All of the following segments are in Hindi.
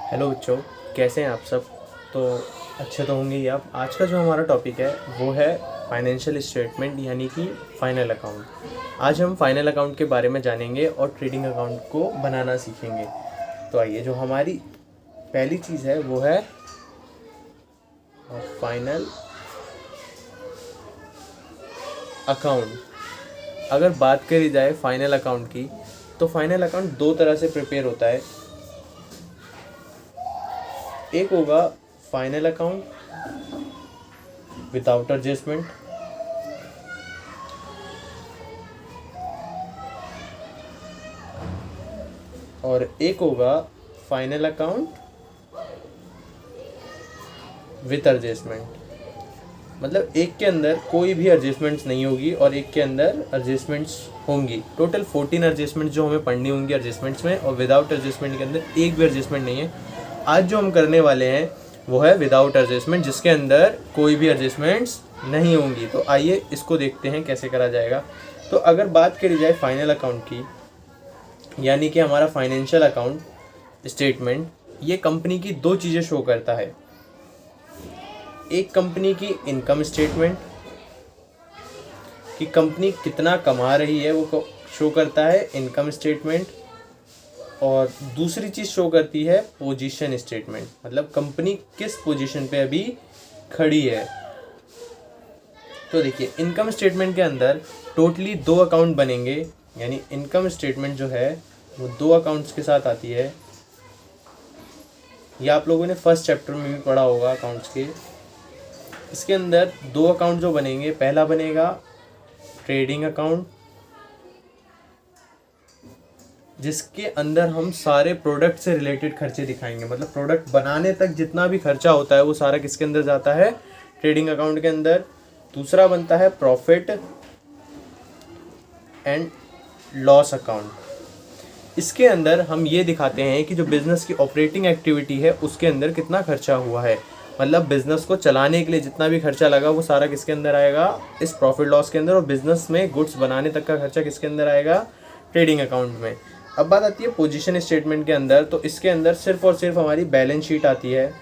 हेलो बच्चों, कैसे हैं आप सब। तो अच्छे तो होंगे ही आप। आज का जो हमारा टॉपिक है वो है फाइनेंशियल स्टेटमेंट यानी कि फाइनल अकाउंट। आज हम फाइनल अकाउंट के बारे में जानेंगे और ट्रेडिंग अकाउंट को बनाना सीखेंगे। तो आइए, जो हमारी पहली चीज़ है वो है फाइनल अकाउंट। अगर बात करी जाए फाइनल अकाउंट की, तो फाइनल अकाउंट दो तरह से प्रिपेयर होता है। एक होगा फाइनल अकाउंट विदाउट एडजस्टमेंट, और एक होगा फाइनल अकाउंट विथ एडजस्टमेंट। मतलब एक के अंदर कोई भी एडजस्टमेंट्स नहीं होगी और एक के अंदर एडजस्टमेंट्स होंगी। टोटल 14 एडजस्टमेंट जो हमें पढ़नी होंगी एडजस्टमेंट्स में, और विदाउट एडजस्टमेंट के अंदर एक भी एडजस्टमेंट नहीं है। आज जो हम करने वाले हैं वो है विदाउट एडजस्टमेंट, जिसके अंदर कोई भी एडजस्टमेंट्स नहीं होंगी। तो आइए इसको देखते हैं कैसे करा जाएगा। तो अगर बात करी जाए फाइनल अकाउंट की, यानी कि हमारा फाइनेंशियल अकाउंट स्टेटमेंट, ये कंपनी की दो चीज़ें शो करता है। एक कंपनी की इनकम स्टेटमेंट कि कंपनी कितना कमा रही है वो शो करता है इनकम स्टेटमेंट, और दूसरी चीज़ शो करती है पोजीशन स्टेटमेंट, मतलब कंपनी किस पोजीशन पे अभी खड़ी है। तो देखिए, इनकम स्टेटमेंट के अंदर टोटली दो अकाउंट बनेंगे, यानी इनकम स्टेटमेंट जो है वो दो अकाउंट्स के साथ आती है। ये आप लोगों ने फर्स्ट चैप्टर में भी पढ़ा होगा अकाउंट्स के। इसके अंदर दो अकाउंट जो बनेंगे, पहला बनेगा ट्रेडिंग अकाउंट, जिसके अंदर हम सारे प्रोडक्ट से रिलेटेड खर्चे दिखाएंगे। मतलब प्रोडक्ट बनाने तक जितना भी खर्चा होता है वो सारा किसके अंदर जाता है, ट्रेडिंग अकाउंट के अंदर। दूसरा बनता है प्रॉफिट एंड लॉस अकाउंट। इसके अंदर हम ये दिखाते हैं कि जो बिज़नेस की ऑपरेटिंग एक्टिविटी है उसके अंदर कितना खर्चा हुआ है। मतलब बिज़नेस को चलाने के लिए जितना भी खर्चा लगा वो सारा किसके अंदर आएगा, इस प्रॉफिट लॉस के अंदर। और बिज़नेस में गुड्स बनाने तक का खर्चा किसके अंदर आएगा, ट्रेडिंग अकाउंट में। अब बात आती है पोजीशन स्टेटमेंट के अंदर। तो इसके अंदर सिर्फ और सिर्फ हमारी बैलेंस शीट आती है,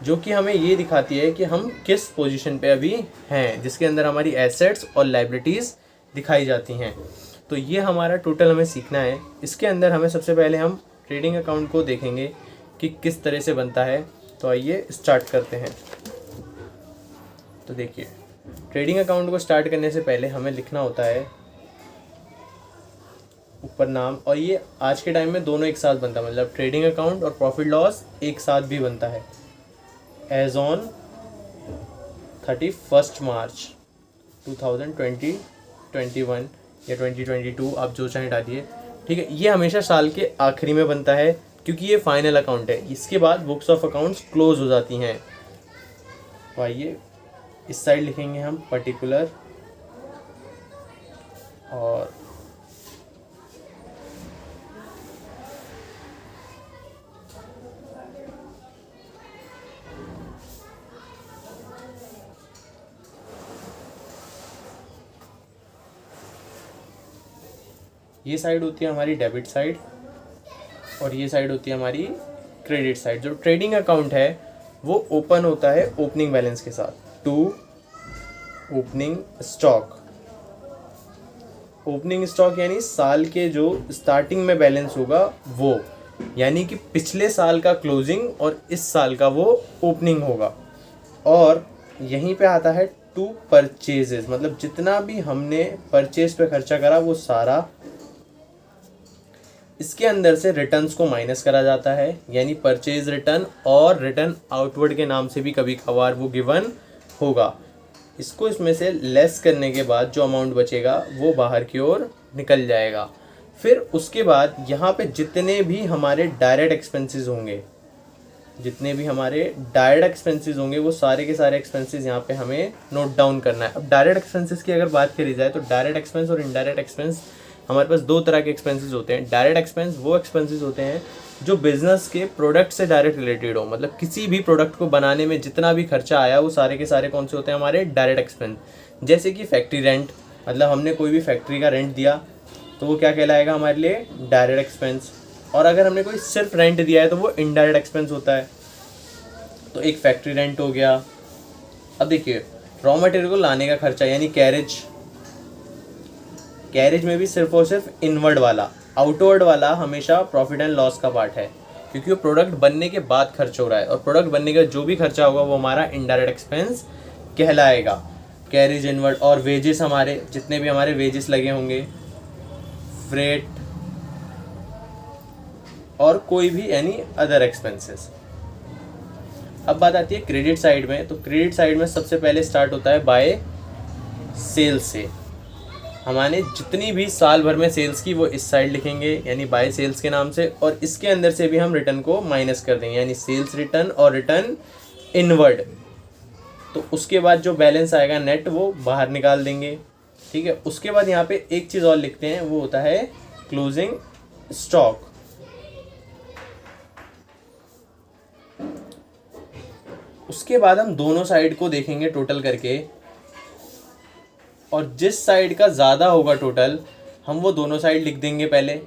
जो कि हमें ये दिखाती है कि हम किस पोजीशन पे अभी हैं, जिसके अंदर हमारी एसेट्स और लायबिलिटीज़ दिखाई जाती हैं। तो ये हमारा टोटल हमें सीखना है। इसके अंदर हमें सबसे पहले हम ट्रेडिंग अकाउंट को देखेंगे कि किस तरह से बनता है। तो आइए स्टार्ट करते हैं। तो देखिए, ट्रेडिंग अकाउंट को स्टार्ट करने से पहले हमें लिखना होता है ऊपर नाम, और ये आज के टाइम में दोनों एक साथ बनता है। मतलब ट्रेडिंग अकाउंट और प्रॉफिट लॉस एक साथ भी बनता है। एज ऑन 31 मार्च 2021 या 2022, आप जो चाहें डालिए, ठीक है। ये हमेशा साल के आखिरी में बनता है क्योंकि ये फाइनल अकाउंट है। इसके बाद बुक्स ऑफ अकाउंट्स क्लोज हो जाती हैं। तो आइए इस साइड लिखेंगे हम पर्टिकुलर, और ये साइड होती है हमारी डेबिट साइड और ये साइड होती है हमारी क्रेडिट साइड। जो ट्रेडिंग अकाउंट है वो ओपन होता है ओपनिंग बैलेंस के साथ, to opening stock. Opening stock यानी साल के जो स्टार्टिंग में बैलेंस होगा वो, यानी कि पिछले साल का क्लोजिंग और इस साल का वो ओपनिंग होगा। और यहीं पे आता है टू परचेजेस, मतलब जितना भी हमने परचेज पे खर्चा करा वो सारा इसके अंदर से रिटर्न्स को माइनस करा जाता है, यानी परचेज रिटर्न और रिटर्न आउटवर्ड के नाम से भी कभी कभार वो गिवन होगा। इसको इसमें से लेस करने के बाद जो अमाउंट बचेगा वो बाहर की ओर निकल जाएगा। फिर उसके बाद यहाँ पे जितने भी हमारे डायरेक्ट एक्सपेंसेस होंगे, वो सारे के सारे एक्सपेंसेस यहाँ पे हमें नोट डाउन करना है। अब डायरेक्ट एक्सपेंसेस की अगर बात करी जाए तो डायरेक्ट एक्सपेंस और इनडायरेक्ट एक्सपेंस, हमारे पास दो तरह के एक्सपेंसेस होते हैं। डायरेक्ट एक्सपेंस वो एक्सपेंसेस होते हैं जो बिजनेस के प्रोडक्ट से डायरेक्ट रिलेटेड हो। मतलब किसी भी प्रोडक्ट को बनाने में जितना भी खर्चा आया वो सारे के सारे कौन से होते हैं, हमारे डायरेक्ट एक्सपेंस। जैसे कि फैक्ट्री रेंट, मतलब हमने कोई भी फैक्ट्री का रेंट दिया तो वो क्या कहलाएगा हमारे लिए, डायरेक्ट एक्सपेंस। और अगर हमने कोई सिर्फ रेंट दिया है तो वो इनडायरेक्ट एक्सपेंस होता है। तो एक फैक्ट्री रेंट हो गया। अब देखिए रॉ मटेरियल को लाने का खर्चा यानी कैरेज, कैरेज में भी सिर्फ और सिर्फ इनवर्ड वाला, आउटवर्ड वाला हमेशा प्रॉफिट एंड लॉस का पार्ट है, क्योंकि वो प्रोडक्ट बनने के बाद खर्च हो रहा है, और प्रोडक्ट बनने का जो भी खर्चा होगा वो हमारा इनडायरेक्ट एक्सपेंस कहलाएगा, कैरेज इनवर्ड। और वेजेस, हमारे जितने भी हमारे वेजेस लगे होंगे, फ्रेट और कोई भी यानी अदर एक्सपेंसेस। अब बात आती है क्रेडिट साइड में। तो क्रेडिट साइड में सबसे पहले स्टार्ट होता है बाय सेल्स से। हमारे जितनी भी साल भर में सेल्स की वो इस साइड लिखेंगे यानी बाय सेल्स के नाम से, और इसके अंदर से भी हम रिटर्न को माइनस कर देंगे यानी सेल्स रिटर्न और रिटर्न इनवर्ड। तो उसके बाद जो बैलेंस आएगा नेट वो बाहर निकाल देंगे, ठीक है। उसके बाद यहाँ पे एक चीज़ और लिखते हैं, वो होता है क्लोजिंग स्टॉक। उसके बाद हम दोनों साइड को देखेंगे टोटल करके, और जिस साइड का ज़्यादा होगा टोटल हम वो दोनों साइड लिख देंगे पहले,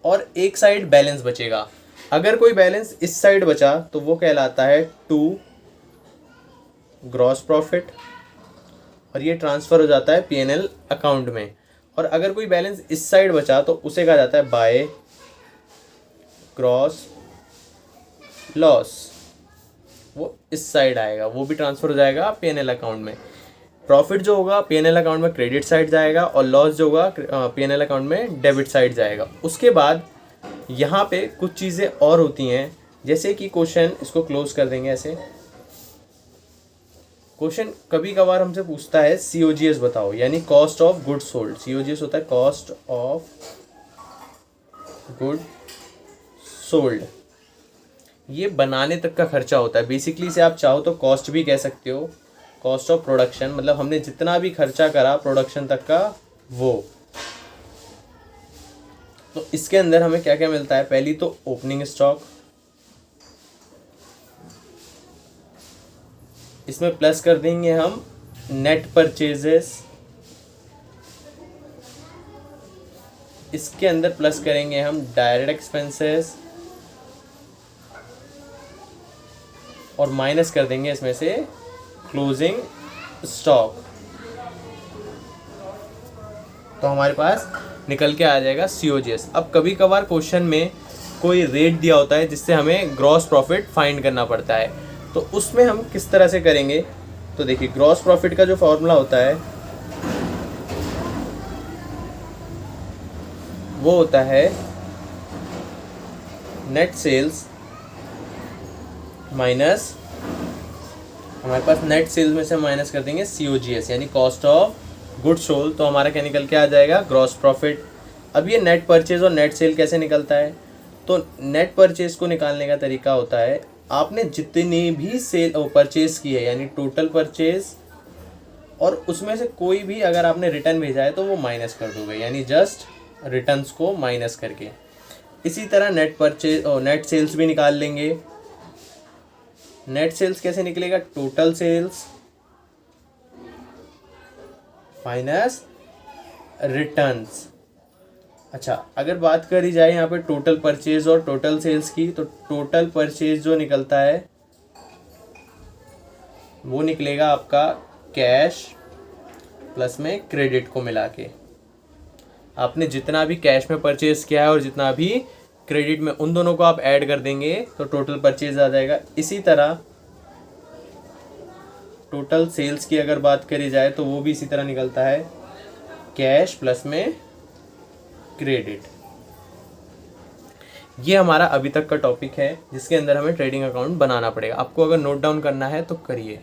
और एक साइड बैलेंस बचेगा। अगर कोई बैलेंस इस साइड बचा तो वो कहलाता है टू ग्रॉस प्रॉफिट, और ये ट्रांसफ़र हो जाता है P&L अकाउंट में। और अगर कोई बैलेंस इस साइड बचा तो उसे कहा जाता है बाय ग्रॉस लॉस, वो इस साइड आएगा, वो भी ट्रांसफ़र हो जाएगा P&L अकाउंट में। प्रॉफिट जो होगा P&L अकाउंट में क्रेडिट साइड जाएगा, और लॉस जो होगा P&L अकाउंट में डेबिट साइड जाएगा। उसके बाद यहाँ पे कुछ चीज़ें और होती हैं, जैसे कि क्वेश्चन, इसको क्लोज कर देंगे ऐसे। क्वेश्चन कभी कभार हमसे पूछता है COGS बताओ, यानी cost of good sold. COGS होता है कॉस्ट ऑफ गुड सोल्ड, ये बनाने तक का खर्चा होता है। बेसिकली इसे आप चाहो तो कॉस्ट भी कह सकते हो, कॉस्ट ऑफ प्रोडक्शन, मतलब हमने जितना भी खर्चा करा प्रोडक्शन तक का वो। तो इसके अंदर हमें क्या क्या मिलता है, पहली तो ओपनिंग स्टॉक, इसमें प्लस कर देंगे हम नेट परचेजेस, इसके अंदर प्लस करेंगे हम डायरेक्ट एक्सपेंसेस, और माइनस कर देंगे इसमें से क्लोजिंग स्टॉक। तो हमारे पास निकल के आ जाएगा COGS। अब कभी कभार क्वेश्चन में कोई रेट दिया होता है जिससे हमें ग्रॉस प्रॉफिट फाइंड करना पड़ता है, तो उसमें हम किस तरह से करेंगे। तो देखिए ग्रॉस प्रॉफिट का जो फॉर्मूला होता है वो होता है नेट सेल्स माइनस, हमारे पास नेट सेल्स में से माइनस कर देंगे COGS यानी कॉस्ट ऑफ गुड सोल्ड। तो हमारा क्या निकल के आ जाएगा, ग्रॉस प्रॉफिट। अब ये नेट परचेज और नेट सेल कैसे निकलता है, तो नेट परचेज को निकालने का तरीका होता है, आपने जितनी भी सेल परचेज की है यानी टोटल परचेज, और उसमें से कोई भी अगर आपने रिटर्न भेजा है तो वो माइनस कर दोगे, यानी जस्ट रिटर्न्स को माइनस करके। इसी तरह नेट परचेज और नेट सेल्स भी निकाल लेंगे। नेट सेल्स कैसे निकलेगा, टोटल सेल्स माइनस रिटर्न्स। अच्छा, अगर बात करी जाए यहाँ पे टोटल परचेज और टोटल सेल्स की, तो टोटल परचेज जो निकलता है वो निकलेगा आपका कैश प्लस में क्रेडिट को मिला के। आपने जितना भी कैश में परचेज किया है और जितना भी क्रेडिट में, उन दोनों को आप ऐड कर देंगे तो टोटल परचेज आ जाएगा। इसी तरह टोटल सेल्स की अगर बात करी जाए तो वो भी इसी तरह निकलता है, कैश प्लस में क्रेडिट। ये हमारा अभी तक का टॉपिक है जिसके अंदर हमें ट्रेडिंग अकाउंट बनाना पड़ेगा। आपको अगर नोट डाउन करना है तो करिए।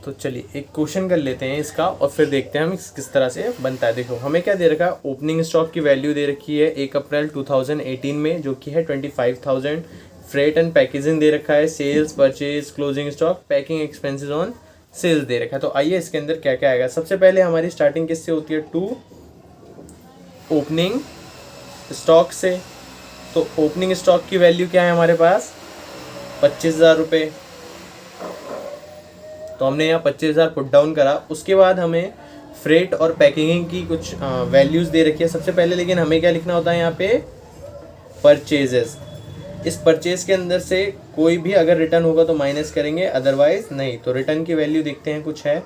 तो चलिए एक क्वेश्चन कर लेते हैं इसका और फिर देखते हैं हम किस तरह से बनता है। देखो हमें क्या दे रखा है, ओपनिंग स्टॉक की वैल्यू दे रखी है 1 अप्रैल 2018 में जो कि है 25,000। फ्रेट एंड पैकेजिंग दे रखा है, sales, purchase, closing stock, packing expenses on sales दे रखा है। तो आइए इसके अंदर क्या क्या आएगा। सबसे पहले हमारी स्टार्टिंग किससे होती है, टू ओपनिंग स्टॉक से। तो ओपनिंग स्टॉक की वैल्यू क्या है हमारे पास, 25,000 रुपये। तो हमने यहाँ 25,000 पुट डाउन करा। उसके बाद हमें फ्रेट और पैकिंग की कुछ वैल्यूज़ दे रखी है सबसे पहले, लेकिन हमें क्या लिखना होता है यहाँ पे, परचेजेस। इस परचेज के अंदर से कोई भी अगर रिटर्न होगा तो माइनस करेंगे, अदरवाइज नहीं। तो रिटर्न की वैल्यू देखते हैं कुछ है,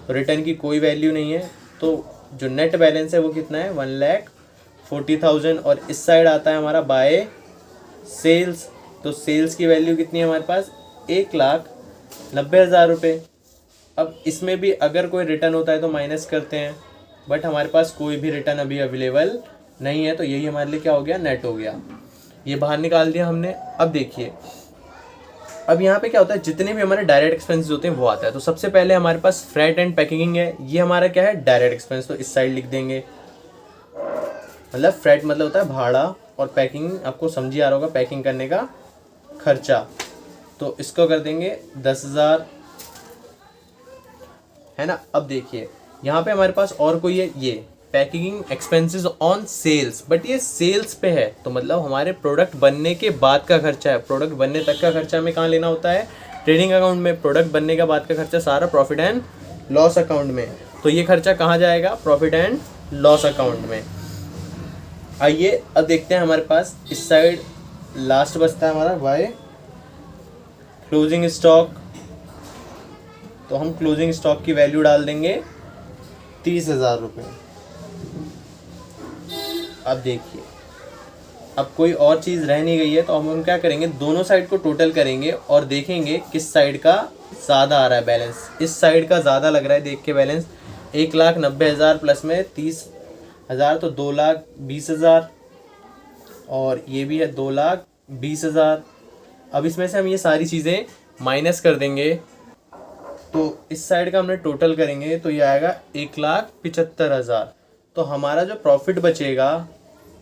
तो रिटर्न की कोई वैल्यू नहीं है, तो जो नेट बैलेंस है वो कितना है, 1,40,000। और इस साइड आता है हमारा बाय सेल्स, तो सेल्स की वैल्यू कितनी है हमारे पास, 1,90,000 रुपये। अब इसमें भी अगर कोई रिटर्न होता है तो माइनस करते हैं, बट हमारे पास कोई भी रिटर्न अभी अवेलेबल नहीं है, तो यही हमारे लिए क्या हो गया, नेट हो गया। ये बाहर निकाल दिया हमने। अब देखिए, अब यहाँ पे क्या होता है, जितने भी हमारे डायरेक्ट एक्सपेंसेस होते हैं वो आता है। तो सबसे पहले हमारे पास फ्रेट एंड पैकिंग है, ये हमारा क्या है, डायरेक्ट एक्सपेंस, तो इस साइड लिख देंगे। मतलब फ्रेट मतलब होता है भाड़ा, और पैकिंग आपको समझी आ रहा होगा, पैकिंग करने का खर्चा, तो इसको कर देंगे 10,000, है ना। अब देखिए यहाँ पे हमारे पास और कोई है, ये packing expenses on sales, but ये सेल्स पे है, तो मतलब हमारे प्रोडक्ट बनने के बाद का खर्चा है। प्रोडक्ट बनने तक का खर्चा हमें कहाँ लेना होता है, ट्रेडिंग अकाउंट में। प्रोडक्ट बनने के बाद का खर्चा सारा प्रॉफिट एंड लॉस अकाउंट में, तो ये खर्चा कहाँ जाएगा, प्रॉफिट एंड लॉस अकाउंट में। आइए अब देखते हैं, हमारे पास इस साइड लास्ट बचता है हमारा बाय क्लोजिंग स्टॉक, तो हम क्लोजिंग स्टॉक की वैल्यू डाल देंगे 30,000 रुपये। अब देखिए, अब कोई और चीज़ रह नहीं गई है, तो हम क्या करेंगे, दोनों साइड को टोटल करेंगे और देखेंगे किस साइड का ज़्यादा आ रहा है बैलेंस। इस साइड का ज़्यादा लग रहा है देख के बैलेंस, 1,90,000 प्लस में 30,000, तो 2,20,000, और ये भी है 2,20,000। अब इसमें से हम ये सारी चीज़ें माइनस कर देंगे, तो इस साइड का हमने टोटल करेंगे तो ये आएगा 1,75,000। तो हमारा जो प्रॉफिट बचेगा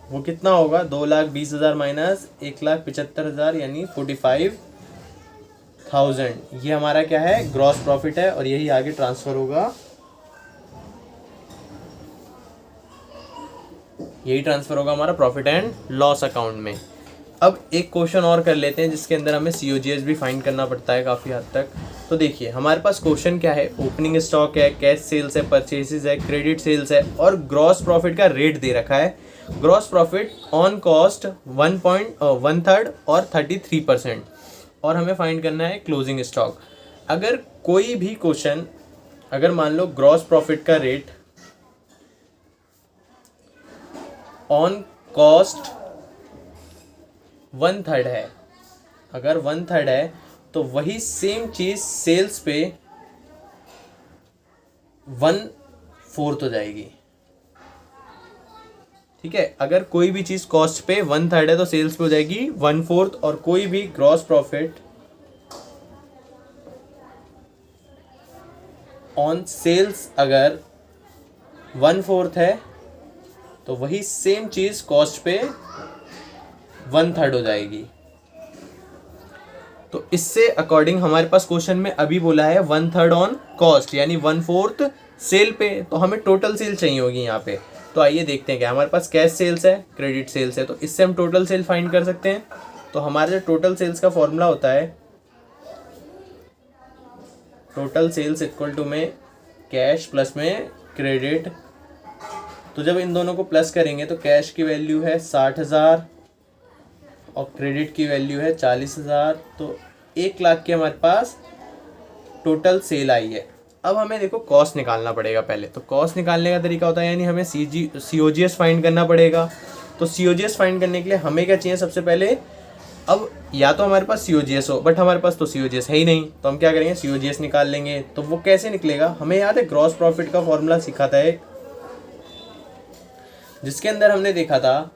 वो कितना होगा, 2,20,000 माइनस 1,75,000 यानी 45,000। ये हमारा क्या है, ग्रॉस प्रॉफिट है, और यही आगे ट्रांसफ़र होगा, यही ट्रांसफ़र होगा हमारा प्रॉफिट एंड लॉस अकाउंट में। अब एक क्वेश्चन और कर लेते हैं जिसके अंदर हमें COGS भी फाइंड करना पड़ता है काफ़ी हद तक। तो देखिए हमारे पास क्वेश्चन क्या है, ओपनिंग स्टॉक है, कैश सेल्स है, परचेसेस है, क्रेडिट सेल्स है, और ग्रॉस प्रॉफिट का रेट दे रखा है। ग्रॉस प्रॉफिट ऑन कॉस्ट 1/3 और 33%, और हमें फाइंड करना है क्लोजिंग स्टॉक। अगर कोई भी क्वेश्चन, अगर मान लो ग्रॉस प्रॉफिट का रेट ऑन कॉस्ट 1/3 है, अगर 1/3 है तो वही सेम चीज़ सेल्स पे 1/4 हो जाएगी, ठीक है। अगर कोई भी चीज़ कॉस्ट पे 1/3 है तो सेल्स पे हो जाएगी 1/4, और कोई भी ग्रॉस प्रॉफिट ऑन सेल्स अगर 1/4 है तो वही सेम चीज़ कॉस्ट पे 1/3 हो जाएगी। तो इससे अकॉर्डिंग हमारे पास क्वेश्चन में अभी बोला है 1/3 ऑन कॉस्ट, यानी 1/4 सेल पे, तो हमें टोटल सेल चाहिए होगी यहाँ पे। तो आइए देखते हैं, क्या हमारे पास कैश सेल्स है, क्रेडिट सेल्स है, तो इससे हम टोटल सेल फाइंड कर सकते हैं। तो हमारे जो टोटल सेल्स का फॉर्मूला होता है, टोटल सेल्स इक्वल टू में कैश प्लस में क्रेडिट। तो जब इन दोनों को प्लस करेंगे तो कैश की वैल्यू है 60,000 और क्रेडिट की वैल्यू है 40,000, तो 1,00,000 की हमारे पास टोटल सेल आई है। अब हमें देखो कॉस्ट निकालना पड़ेगा पहले। तो कॉस्ट निकालने का तरीका होता है, यानी हमें COGS फाइंड करना पड़ेगा। तो COGS फाइंड करने के लिए हमें क्या चाहिए, सबसे पहले, अब या तो हमारे पास COGS हो, बट हमारे पास तो COGS है ही नहीं, तो हम क्या करेंगे, COGS निकाल लेंगे। तो वो कैसे निकलेगा, हमें याद है ग्रॉस प्रॉफिट का फॉर्मूला सीखा था एक, जिसके अंदर हमने देखा था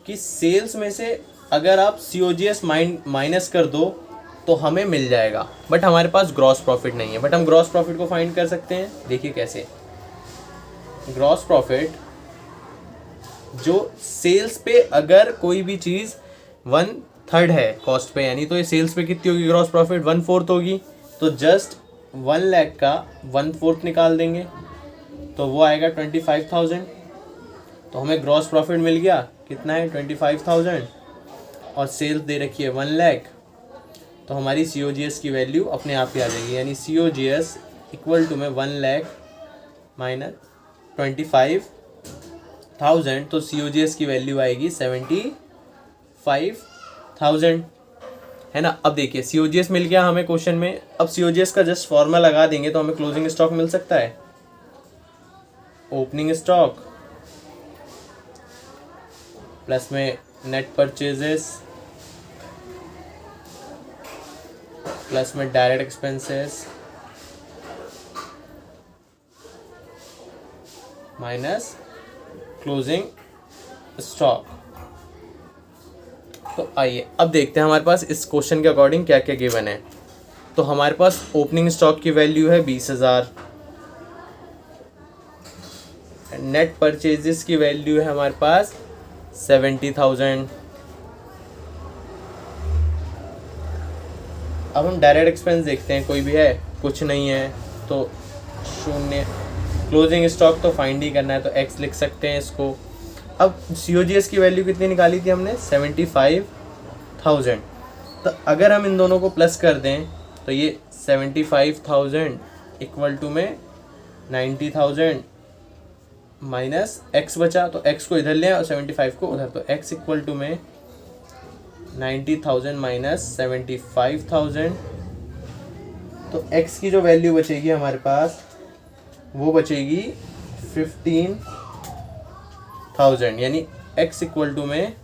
कि सेल्स में से अगर आप COGS माइनस कर दो तो हमें मिल जाएगा, बट हमारे पास ग्रॉस प्रॉफिट नहीं है। बट हम ग्रॉस प्रॉफिट को फाइंड कर सकते हैं, देखिए कैसे। ग्रॉस प्रॉफिट जो सेल्स पे अगर कोई भी चीज़ 1/3 है कॉस्ट पे, यानी तो ये सेल्स पे कितनी होगी ग्रॉस प्रॉफिट, 1/4 होगी। तो जस्ट 1,00,000 का 1/4 निकाल देंगे तो वो आएगा 25,000। तो हमें ग्रॉस प्रॉफिट मिल गया, कितना है, 25,000, और सेल्स दे रखी है 1,00,000। तो हमारी COGS की वैल्यू अपने आप ही आ जाएगी, यानी COGS इक्वल टू में 1,00,000 माइनस 25,000, तो COGS की वैल्यू आएगी 75,000, है ना। अब देखिए COGS मिल गया हमें क्वेश्चन में। अब COGS का जस्ट फॉर्मूला लगा देंगे तो हमें क्लोजिंग स्टॉक मिल सकता है। ओपनिंग स्टॉक प्लस में नेट परचेजेस प्लस में direct expenses minus closing stock. तो आइए अब देखते हैं हमारे पास इस क्वेश्चन के अकॉर्डिंग क्या क्या गिवन है। तो हमारे पास ओपनिंग स्टॉक की वैल्यू है 20,000, नेट परचेजेस की वैल्यू है हमारे पास 70,000। अब हम डायरेक्ट एक्सपेंस देखते हैं, कोई भी है, कुछ नहीं है तो 0। क्लोजिंग स्टॉक तो फाइंड ही करना है तो x लिख सकते हैं इसको। अब COGS की वैल्यू कितनी निकाली थी हमने, 75,000। तो अगर हम इन दोनों को प्लस कर दें तो ये 75,000 इक्वल टू में 90,000 माइनस x बचा, तो x को इधर लें और 75 को उधर, तो x इक्वल टू में 90,000 माइनस 75,000। तो x की जो वैल्यू बचेगी हमारे पास वो बचेगी 15,000, यानी x इक्वल टू में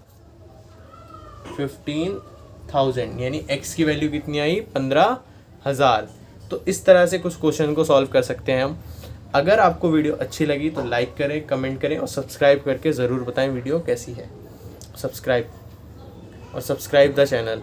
15,000, यानी x की वैल्यू कितनी आई, 15,000। तो इस तरह से कुछ क्वेश्चन को सॉल्व कर सकते हैं हम। अगर आपको वीडियो अच्छी लगी तो लाइक करें, कमेंट करें और सब्सक्राइब करके ज़रूर बताएं वीडियो कैसी है। Subscribe the channel.